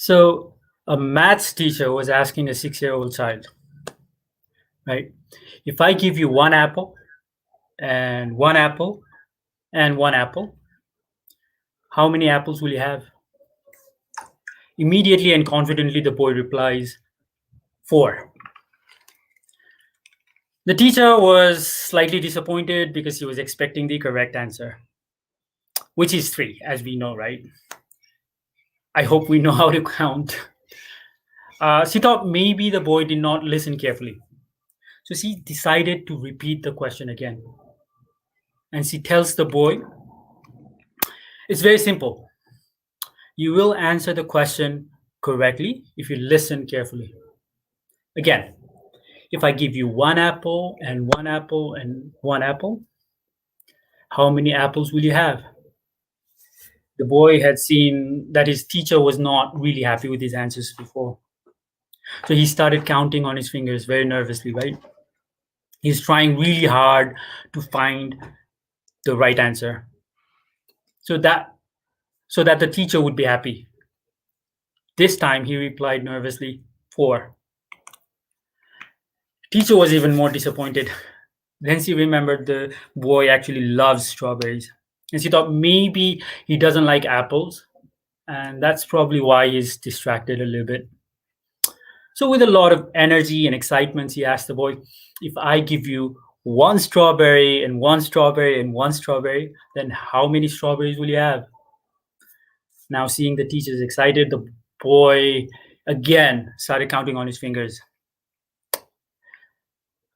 So a maths teacher was asking a 6-year-old child, right? If I give you one apple and one apple and one apple, how many apples will you have? Immediately and confidently, the boy replies, 4. The teacher was slightly disappointed because he was expecting the correct answer, which is 3, as we know, right? I hope we know how to count. She thought maybe the boy did not listen carefully. So she decided to repeat the question again. And she tells the boy, it's very simple. You will answer the question correctly if you listen carefully. Again, if I give you one apple and one apple and one apple, how many apples will you have? The boy had seen that his teacher was not really happy with his answers before. So he started counting on his fingers very nervously, right? He's trying really hard to find the right answer so that the teacher would be happy. This time he replied nervously, 4. Teacher was even more disappointed. Then she remembered the boy actually loves strawberries. And she thought maybe he doesn't like apples. And that's probably why he's distracted a little bit. So, with a lot of energy and excitement, she asked the boy, if I give you one strawberry and one strawberry and one strawberry, then how many strawberries will you have? Now, seeing the teachers excited, the boy again started counting on his fingers.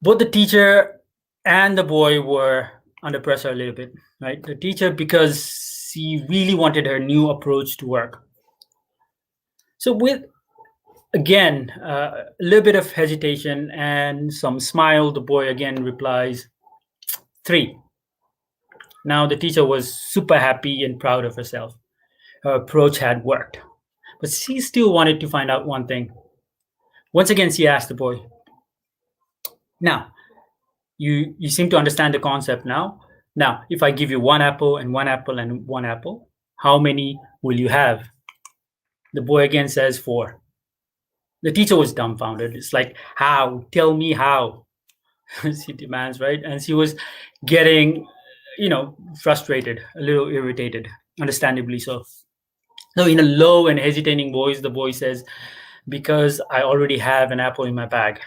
Both the teacher and the boy were under pressure a little bit, right? The teacher, because she really wanted her new approach to work. So with, again, a little bit of hesitation and some smile, the boy again replies, 3. Now the teacher was super happy and proud of herself. Her approach had worked. But she still wanted to find out one thing. Once again, she asked the boy, now, you seem to understand the concept now. Now, if I give you one apple and one apple and one apple, how many will you have? The boy again says 4. The teacher was dumbfounded. It's like, how? Tell me how. She demands, right? And she was getting, frustrated, a little irritated, understandably so. So in a low and hesitating voice, the boy says, because I already have an apple in my bag.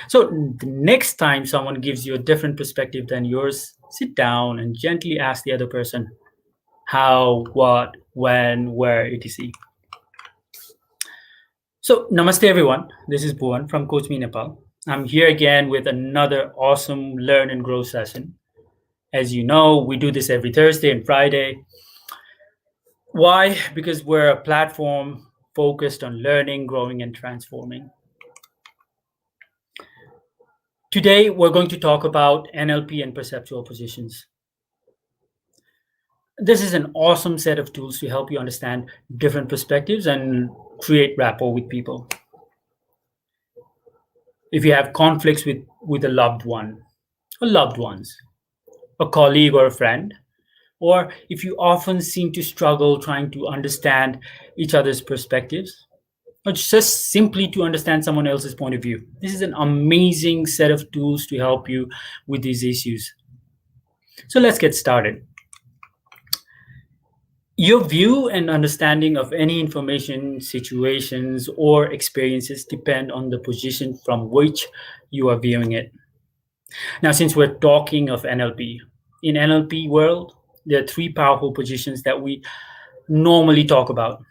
So the next time someone gives you a different perspective than yours, sit down and gently ask the other person how, what, when, where, etc. So namaste everyone. This is Bhuwan from Coach Nepal. I'm here again with another awesome learn and grow session. As you know, we do this every Thursday and Friday. Why? Because we're a platform focused on learning, growing, and transforming. Today, we're going to talk about NLP and Perceptual Positions. This is an awesome set of tools to help you understand different perspectives and create rapport with people. If you have conflicts with a loved one or loved ones, a colleague or a friend, or if you often seem to struggle trying to understand each other's perspectives, or just simply to understand someone else's point of view. This is an amazing set of tools to help you with these issues. So let's get started. Your view and understanding of any information, situations, or experiences depend on the position from which you are viewing it. Now, since we're talking of NLP, in NLP world, there are 3 powerful positions that we normally talk about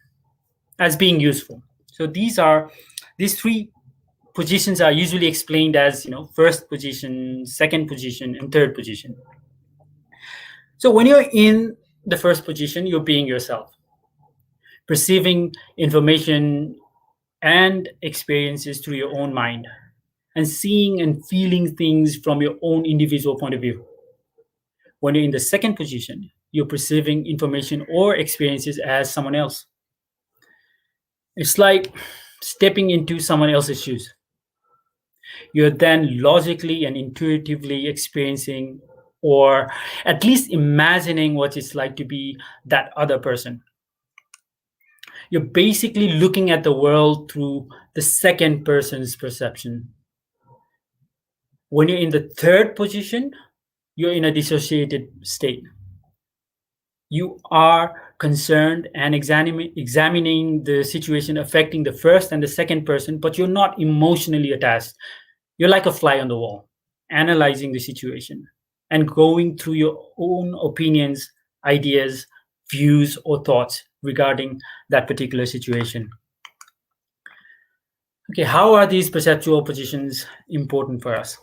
as being useful. So these 3 positions are usually explained as, first position, second position, and third position. So when you're in the first position, you're being yourself, perceiving information and experiences through your own mind, and seeing and feeling things from your own individual point of view. When you're in the second position, you're perceiving information or experiences as someone else. It's like stepping into someone else's shoes. You're then logically and intuitively experiencing, or at least imagining what it's like to be that other person. You're basically looking at the world through the second person's perception. When you're in the third position, you're in a dissociated state. You are concerned and examining the situation affecting the first and the second person, but you're not emotionally attached. You're like a fly on the wall, analyzing the situation and going through your own opinions, ideas, views, or thoughts regarding that particular situation. Okay, how are these perceptual positions important for us?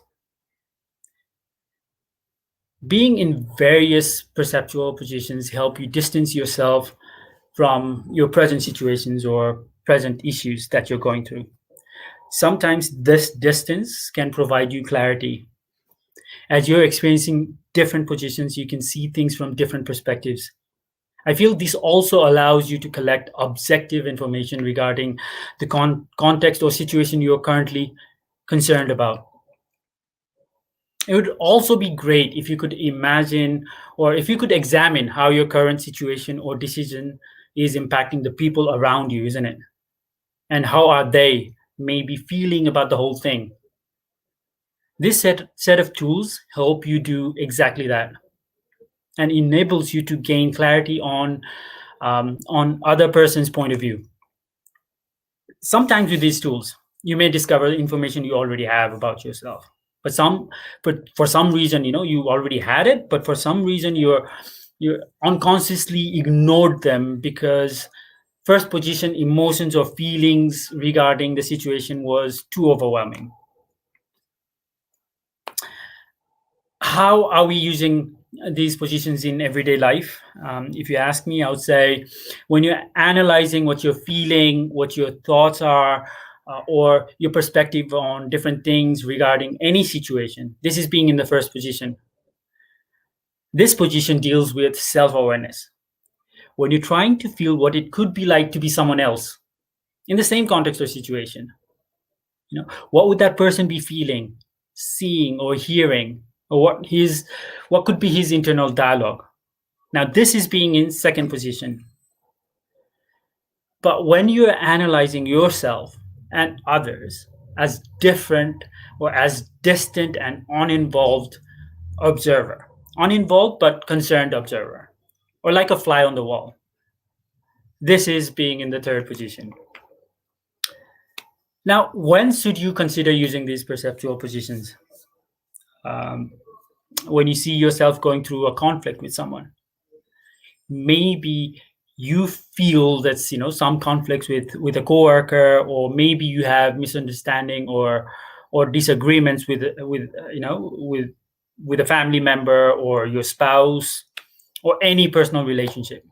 Being in various perceptual positions help you distance yourself from your present situations or present issues that you're going through. Sometimes this distance can provide you clarity. As you're experiencing different positions, you can see things from different perspectives. I feel this also allows you to collect objective information regarding the context or situation you're currently concerned about. It would also be great if you could imagine or if you could examine how your current situation or decision is impacting the people around you, isn't it? And how are they maybe feeling about the whole thing? This set of tools help you do exactly that and enables you to gain clarity on other person's point of view. Sometimes with these tools, you may discover information you already have about yourself. But for some reason, you already had it, but for some reason you unconsciously ignored them because first position emotions or feelings regarding the situation was too overwhelming. How are we using these positions in everyday life? If you ask me, I would say when you're analyzing what you're feeling, what your thoughts are, or your perspective on different things regarding any situation, this is being in the first position. This position deals with self-awareness. When you're trying to feel what it could be like to be someone else in the same context or situation, what would that person be feeling, seeing, or hearing, or what could be his internal dialogue? Now, this is being in second position. But when you're analyzing yourself and others as different or as distant and uninvolved observer, uninvolved but concerned observer, or like a fly on the wall, this is being in the third position. Now, when should you consider using these perceptual positions? Um, when you see yourself going through a conflict with someone, maybe you feel that's some conflicts with a coworker, or maybe you have misunderstanding or disagreements with a family member or your spouse or any personal relationship.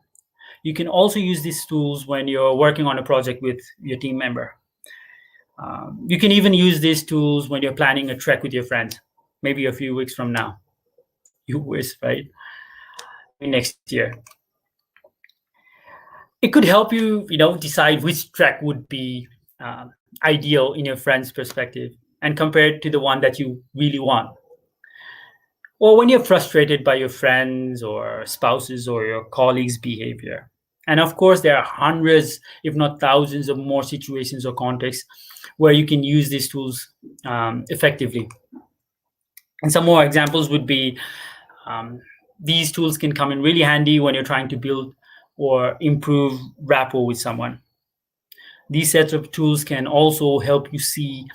You can also use these tools when you're working on a project with your team member. You can even use these tools when you're planning a trek with your friends, maybe a few weeks from now. You wish, right? Maybe next year. It could help you, decide which track would be ideal in your friend's perspective and compare it to the one that you really want. Or when you're frustrated by your friends or spouses or your colleagues' behavior. And of course, there are hundreds, if not thousands, of more situations or contexts where you can use these tools effectively. And some more examples would be these tools can come in really handy when you're trying to build or improve rapport with someone. These sets of tools can also help you see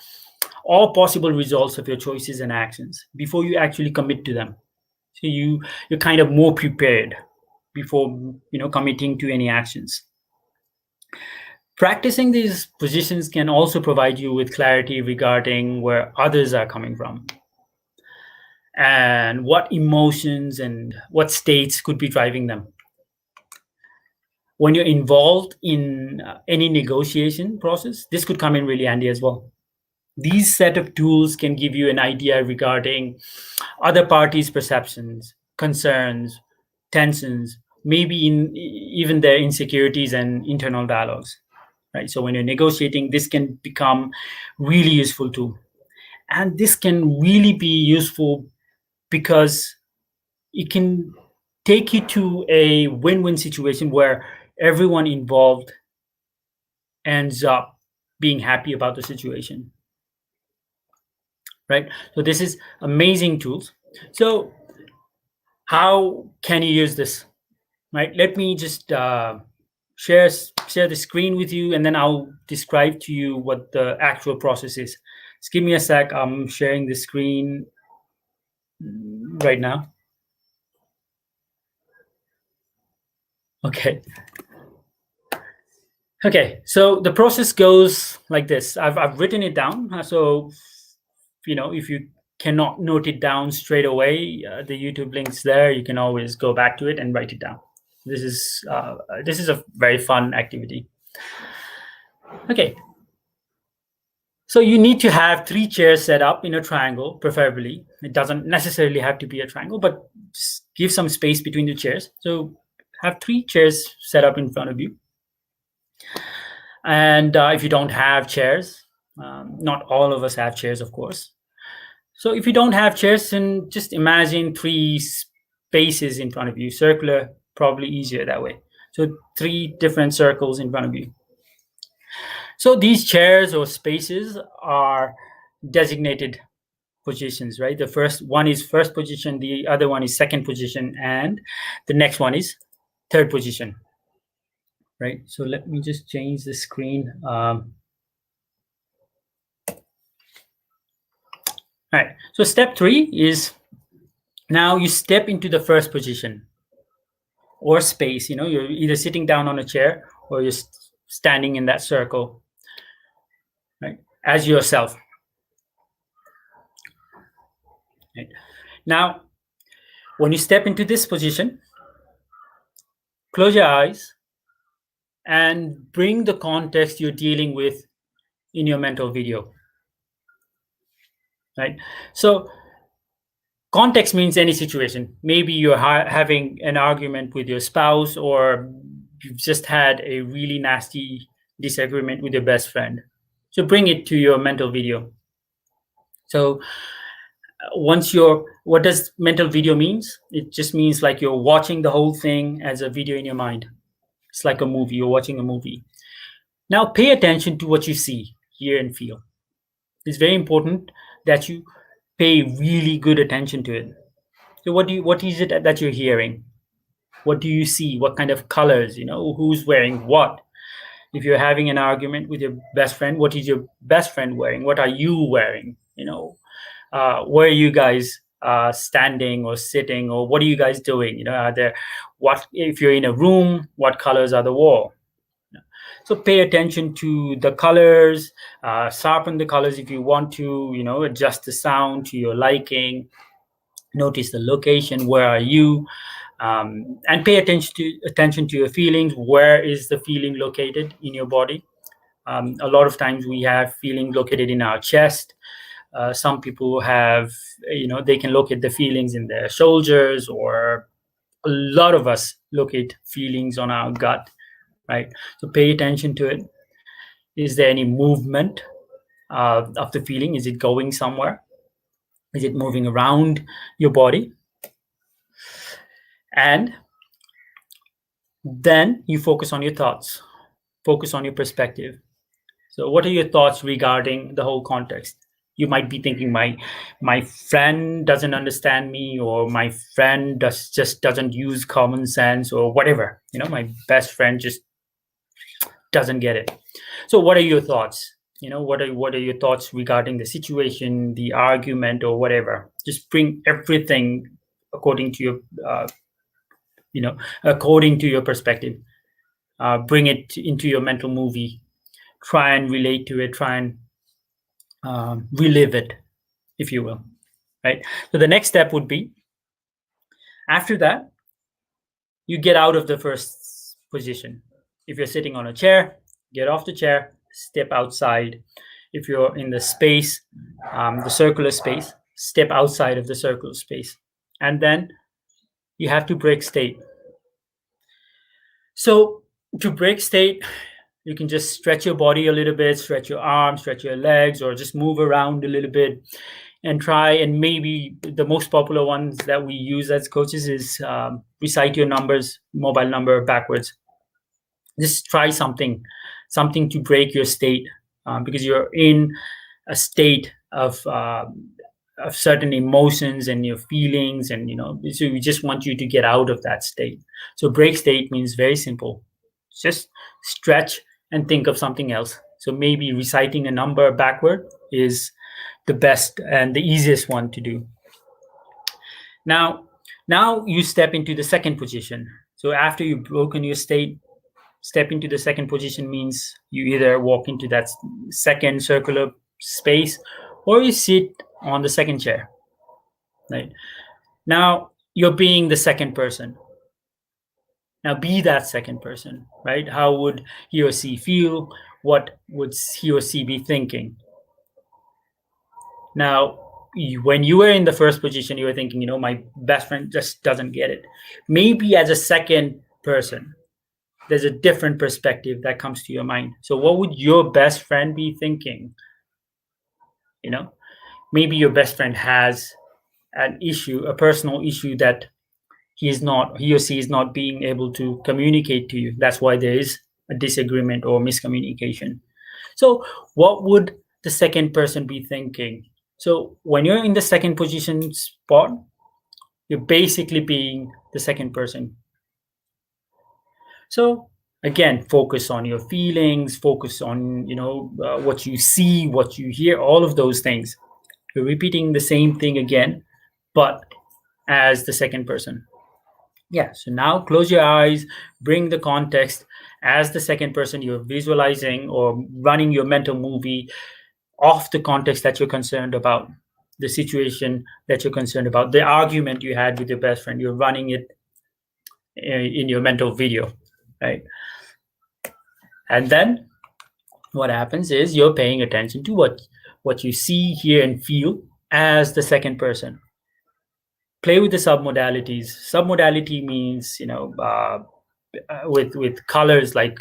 all possible results of your choices and actions before you actually commit to them. So you're kind of more prepared before committing to any actions. Practicing these positions can also provide you with clarity regarding where others are coming from and what emotions and what states could be driving them. When you're involved in any negotiation process, this could come in really handy as well. These set of tools can give you an idea regarding other parties' perceptions, concerns, tensions, maybe even their insecurities and internal dialogues. Right. So when you're negotiating, this can become really useful too. And this can really be useful because it can take you to a win-win situation where everyone involved ends up being happy about the situation, right? So this is amazing tools. So how can you use this, right? Let me just share the screen with you, and then I'll describe to you what the actual process is. Just give me a sec. I'm sharing the screen right now. Okay. Okay, so the process goes like this. I've written it down. So, if you cannot note it down straight away, the YouTube link's there. You can always go back to it and write it down. This is a very fun activity. Okay. So you need to have 3 chairs set up in a triangle, preferably. It doesn't necessarily have to be a triangle, but just give some space between the chairs. So have 3 chairs set up in front of you. And if you don't have chairs, not all of us have chairs, of course. So if you don't have chairs, then just imagine 3 spaces in front of you, circular, probably easier that way. So 3 different circles in front of you. So these chairs or spaces are designated positions, right? The first one is first position, the other one is second position, and the next one is third position, right? So let me just change the screen. All right, so step 3 is now you step into the first position or space. You're either sitting down on a chair or you're standing in that circle, right, as yourself. Right. Now, when you step into this position, close your eyes and bring the context you're dealing with in your mental video, right? So context means any situation. Maybe you're having an argument with your spouse, or you've just had a really nasty disagreement with your best friend. So bring it to your mental video. So what does mental video means? It just means like you're watching the whole thing as a video in your mind. It's like a movie. You're watching a movie. Now pay attention to what you see, hear, and feel. It's very important that you pay really good attention to it. So what is it that you're hearing? What do you see? What kind of colors? Who's wearing what? If you're having an argument with your best friend, what is your best friend wearing? What are you wearing? Where are you guys standing or sitting, or what are you guys doing? What if you're in a room? What colors are the wall? So pay attention to the colors, sharpen the colors if you want to, adjust the sound to your liking. Notice the location, where are you, and pay attention to your feelings. Where is the feeling located in your body? A lot of times we have feeling located in our chest. Some people have, they can locate the feelings in their shoulders, or a lot of us locate feelings on our gut, right? So pay attention to it. Is there any movement of the feeling? Is it going somewhere? Is it moving around your body? And then you focus on your thoughts, focus on your perspective. So what are your thoughts regarding the whole context? You might be thinking, my friend doesn't understand me, or my friend just doesn't use common sense, or whatever. My best friend just doesn't get it. So what are your thoughts? What are your thoughts regarding the situation, the argument, or whatever? Just bring everything according to your according to your perspective. Bring it into your mental movie. Try and relate to it. Try and relive it, if you will, right? So the next step would be, after that, you get out of the first position. If you're sitting on a chair, get off the chair, step outside. If you're in the space, the circular space, step outside of the circular space. And then you have to break state. So to break state, you can just stretch your body a little bit, stretch your arms, stretch your legs, or just move around a little bit and try. And maybe the most popular ones that we use as coaches is recite your mobile number backwards. Just try something something to break your state, because you're in a state of certain emotions and your feelings, and so we just want you to get out of that state. So break state means very simple: just stretch and think of something else. So maybe reciting a number backward is the best and the easiest one to do. Now you step into the second position. So after you've broken your state, step into the second position means you either walk into that second circular space or you sit on the second chair. Right? Now you're being the second person. Now be that second person, right? How would he or she feel? What would he or she be thinking? Now, when you were in the first position, you were thinking, my best friend just doesn't get it. Maybe as a second person, there's a different perspective that comes to your mind. So what would your best friend be thinking? Maybe your best friend has an issue, a personal issue that he or she is not being able to communicate to you. That's why there is a disagreement or miscommunication. So what would the second person be thinking? So when you're in the second position spot, you're basically being the second person. So again, focus on your feelings, focus on what you see, what you hear, all of those things. You're repeating the same thing again, but as the second person. Yeah, so now close your eyes, bring the context as the second person. You're visualizing or running your mental movie off the context that you're concerned about, the situation that you're concerned about, the argument you had with your best friend. You're running it in your mental video, right? And then what happens is you're paying attention to what you see, hear, and feel as the second person. Play with the submodalities. Submodality means, with colors, like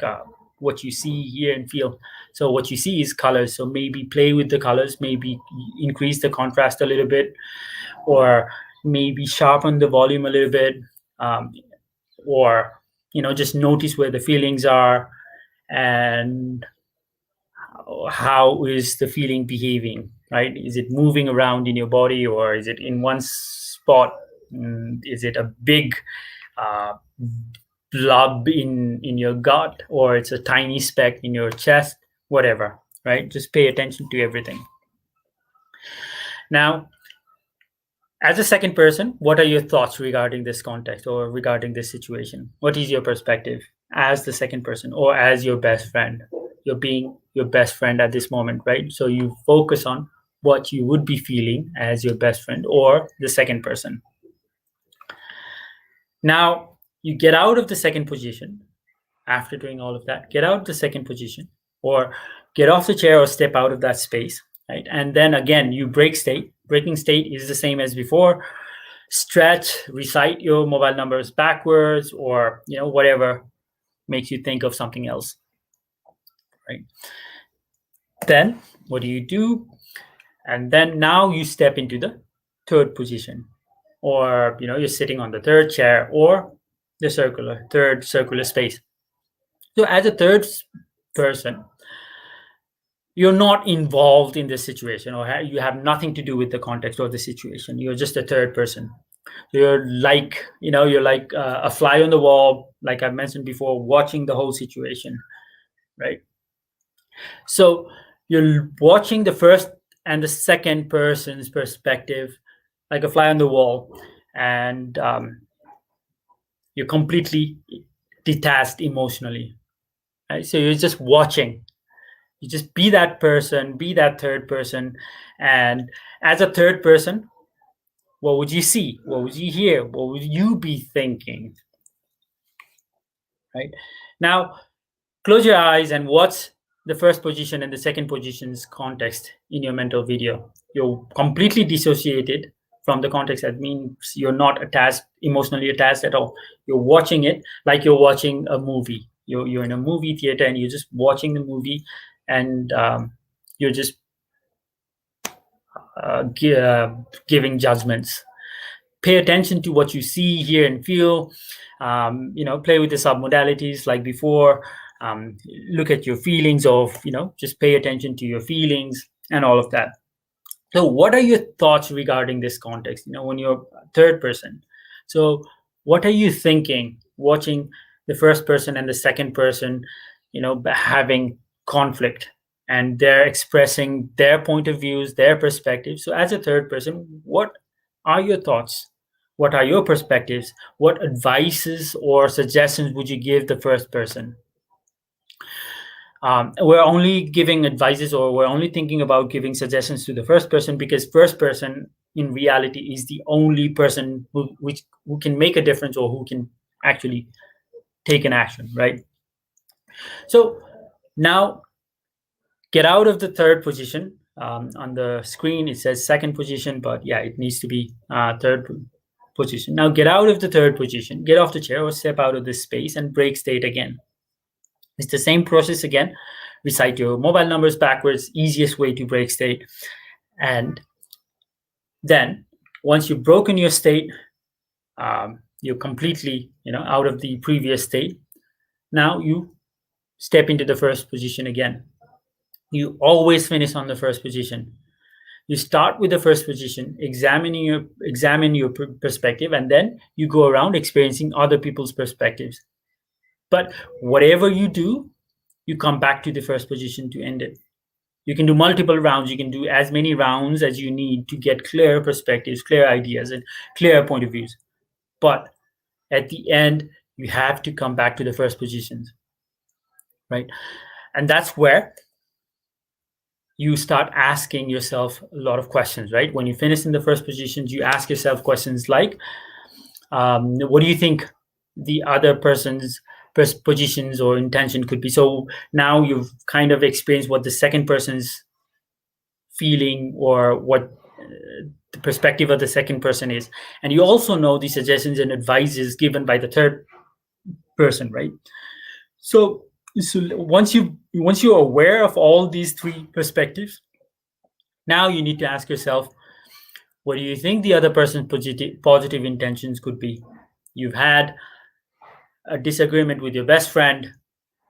what you see, hear, and feel. So what you see is colors. So maybe play with the colors, maybe increase the contrast a little bit, or maybe sharpen the volume a little bit, or just notice where the feelings are and how is the feeling behaving, right? Is it moving around in your body, or is it in one spot? Is it a big blob in your gut, or it's a tiny speck in your chest? Whatever, right? Just pay attention to everything. Now, as a second person, what are your thoughts regarding this context or regarding this situation? What is your perspective as the second person or as your best friend? You're being your best friend at this moment, right? So you focus on what you would be feeling as your best friend or the second person. Now, you get out of the second position. After doing all of that, get out of the second position or get off the chair or step out of that space, right? And then again, you break state. Breaking state is the same as before. Stretch, recite your mobile numbers backwards, or whatever makes you think of something else, right? Then what do? And then now you step into the third position, or you're sitting on the third chair or the third circular space. So as a third person, you're not involved in this situation, or you have nothing to do with the context or the situation. You're just a third person. You're like a fly on the wall, like I mentioned before, watching the whole situation, right? So you're watching the first and the second person's perspective like a fly on the wall, and you're completely detached emotionally, right? So you're just watching. You just be that person, be that third person. And as a third person, what would you see? What would you hear? What would you be thinking? Right? Now, close your eyes and watch the first position and the second position's context in your mental video. You're completely dissociated from the context. That means you're not emotionally attached at all. You're watching it like you're watching a movie. You're in a movie theater and you're just watching the movie, and you're just giving judgments. Pay attention to what you see, hear, and feel. Play with the submodalities like before. look at your feelings of, just pay attention to your feelings and all of that. So what are your thoughts regarding this context, when you're third person? So what are you thinking watching the first person and the second person, having conflict, and they're expressing their point of views, their perspectives? So as a third person, what are your thoughts? What are your perspectives? What advices or suggestions would you give the first person? We're only giving advices, or we're only thinking about giving suggestions to the first person because first person in reality is the only person who can make a difference, or who can actually take an action, right? So now get out of the third position. On the screen it says second position, but yeah, it needs to be third position. Now get out of the third position, get off the chair or step out of this space and break state again. It's the same process again. Recite your mobile numbers backwards, easiest way to break state. And then once you've broken your state, you're completely, out of the previous state. Now you step into the first position again. You always finish on the first position. You start with the first position, examine your perspective, and then you go around experiencing other people's perspectives. But whatever you do, you come back to the first position to end it. You can do multiple rounds. You can do as many rounds as you need to get clear perspectives, clear ideas, and clear point of views. But at the end, you have to come back to the first positions, right? And that's where you start asking yourself a lot of questions, right? When you finish in the first positions, you ask yourself questions like, what do you think the other person's positions or intention could be? So now you've kind of experienced what the second person's feeling, or what the perspective of the second person is, and you also know the suggestions and advices given by the third person, right? So once you're aware of all these three perspectives, now you need to ask yourself, what do you think the other person's positive intentions could be? You've had a disagreement with your best friend,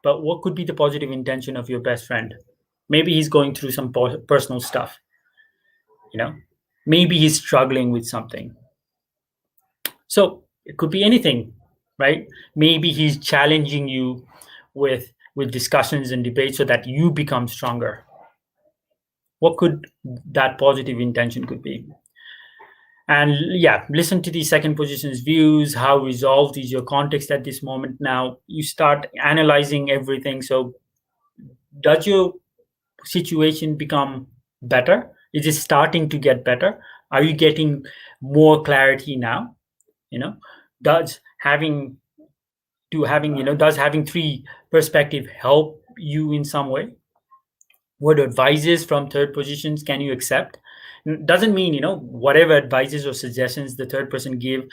but what could be the positive intention of your best friend? Maybe he's going through some personal stuff, maybe he's struggling with something. So it could be anything, right? Maybe he's challenging you with discussions and debates so that you become stronger. What could that positive intention could be? And yeah, listen to the second position's views. How resolved is your context at this moment? Now you start analyzing everything. So does your situation become better? Is it starting to get better? Are you getting more clarity now? Does having three perspective help you in some way? What advices from third positions can you accept? Doesn't mean, whatever advices or suggestions the third person give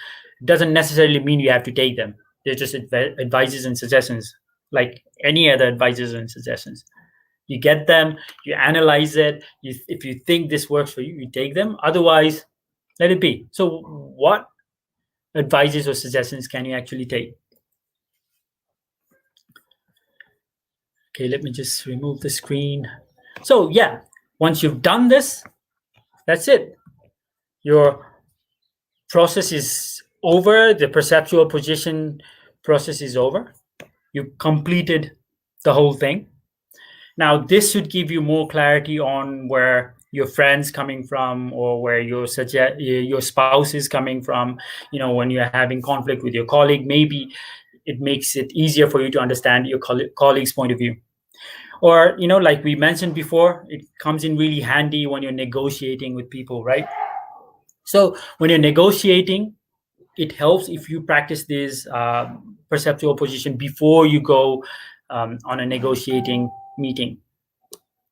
doesn't necessarily mean you have to take them. They're just advices and suggestions, like any other advices and suggestions. You get them, you analyze it. If you think this works for you, you take them. Otherwise, let it be. So what advices or suggestions can you actually take? Okay, let me just remove the screen. So yeah, once you've done this, that's it. Your process is over. The perceptual position process is over. You completed the whole thing. Now, this should give you more clarity on where your friend's coming from, or where your spouse is coming from. When you're having conflict with your colleague, maybe it makes it easier for you to understand your colleague's point of view. Or, like we mentioned before, it comes in really handy when you're negotiating with people, right? So when you're negotiating, it helps if you practice this perceptual position before you go on a negotiating meeting.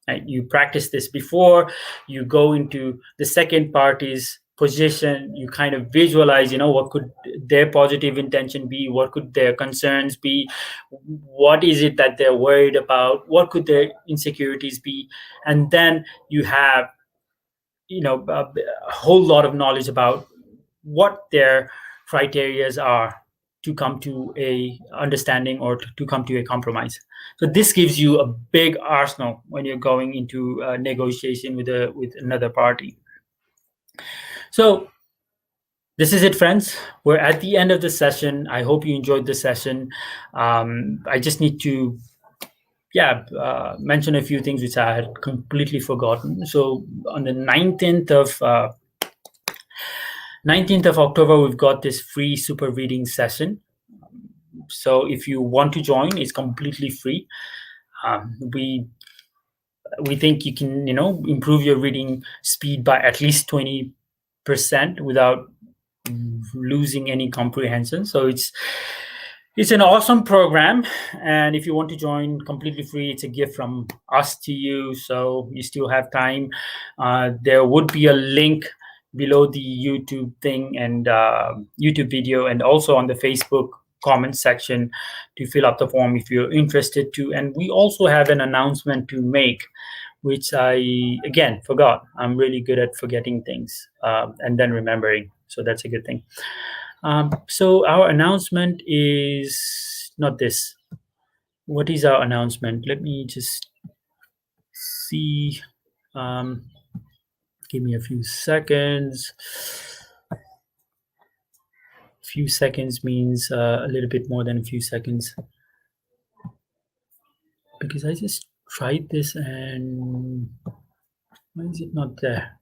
Right? You practice this before you go into the second party's position. You kind of visualize, what could their positive intention be? What could their concerns be? What is it that they're worried about? What could their insecurities be? And then you have, a whole lot of knowledge about what their criterias are. to come to a understanding or to come to a compromise. So this gives you a big arsenal when you're going into a negotiation with another party. So this is it, friends. We're at the end of the session. I hope you enjoyed the session. I just need to mention a few things which I had completely forgotten. So on the 19th of October, we've got this free super reading session. So if you want to join, it's completely free. We think you can, improve your reading speed by at least 20% without losing any comprehension. So it's an awesome program, and if you want to join, completely free. It's a gift from us to you, so you still have time. There would be a link below the YouTube thing and YouTube video, and also on the Facebook comment section to fill up the form if you're interested to. And we also have an announcement to make, which I again forgot. I'm really good at forgetting things and then remembering, so that's a good thing. So our announcement is not this. What is our announcement? Let me just see. Give me a few seconds. A few seconds means a little bit more than a few seconds, because I just tried this and why is it not there?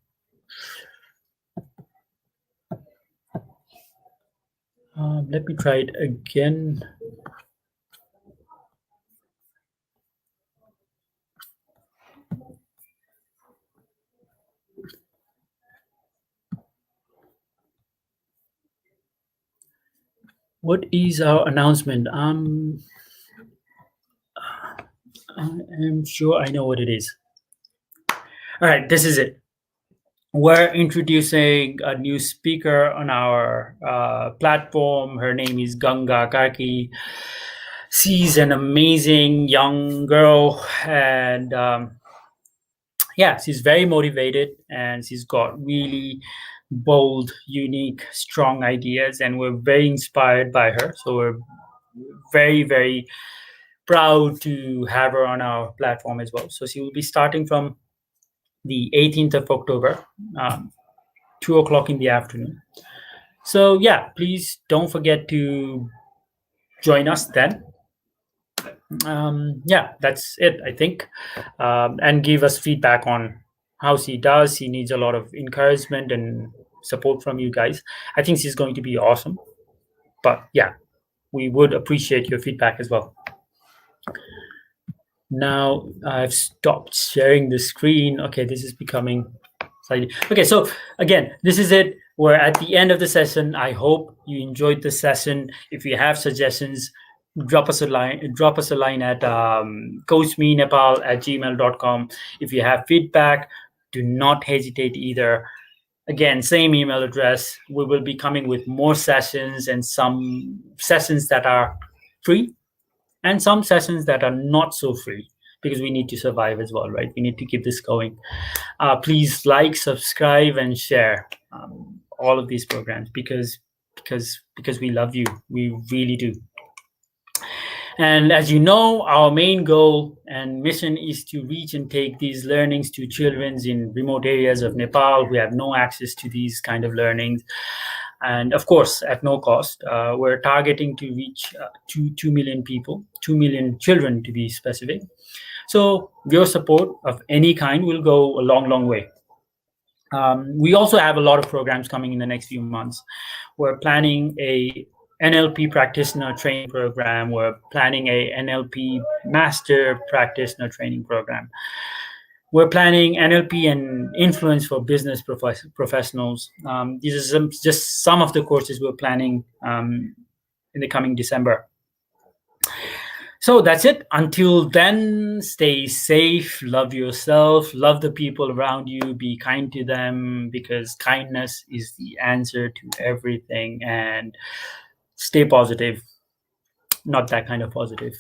Let me try it again. What is our announcement? I am sure I know what it is. All right, this is it. We're introducing a new speaker on our platform. Her name is Ganga Karki. She's an amazing young girl, and she's very motivated, and she's got really bold, unique, strong ideas, and we're very inspired by her. So we're very, very proud to have her on our platform as well. So she will be starting from the 18th of October, 2 o'clock in the afternoon. So please don't forget to join us then. That's it, I think. And give us feedback on how she does. She needs a lot of encouragement and support from you guys. I think she's going to be awesome. But we would appreciate your feedback as well. Now I've stopped sharing the screen. Okay, this is becoming slightly... Okay, so again, this is it. We're at the end of the session. I hope you enjoyed the session. If you have suggestions, drop us a line at coachmenepal@gmail.com. If you have feedback, do not hesitate either. Again, same email address. We will be coming with more sessions, and some sessions that are free and some sessions that are not so free, because we need to survive as well, right? We need to keep this going. Please like, subscribe, and share all of these programs because we love you. We really do. And as you know, our main goal and mission is to reach and take these learnings to children in remote areas of Nepal who have no access to these kind of learnings. And of course, at no cost. We're targeting to reach 2 million people, 2 million children to be specific. So your support of any kind will go a long, long way. We also have a lot of programs coming in the next few months. We're planning a NLP practitioner training program. We're planning a NLP master practitioner training program. We're planning NLP and influence for business professionals. These are just some of the courses we're planning in the coming December. So that's it. Until then, stay safe, love yourself, love the people around you, be kind to them, because kindness is the answer to everything. And stay positive, not that kind of positive.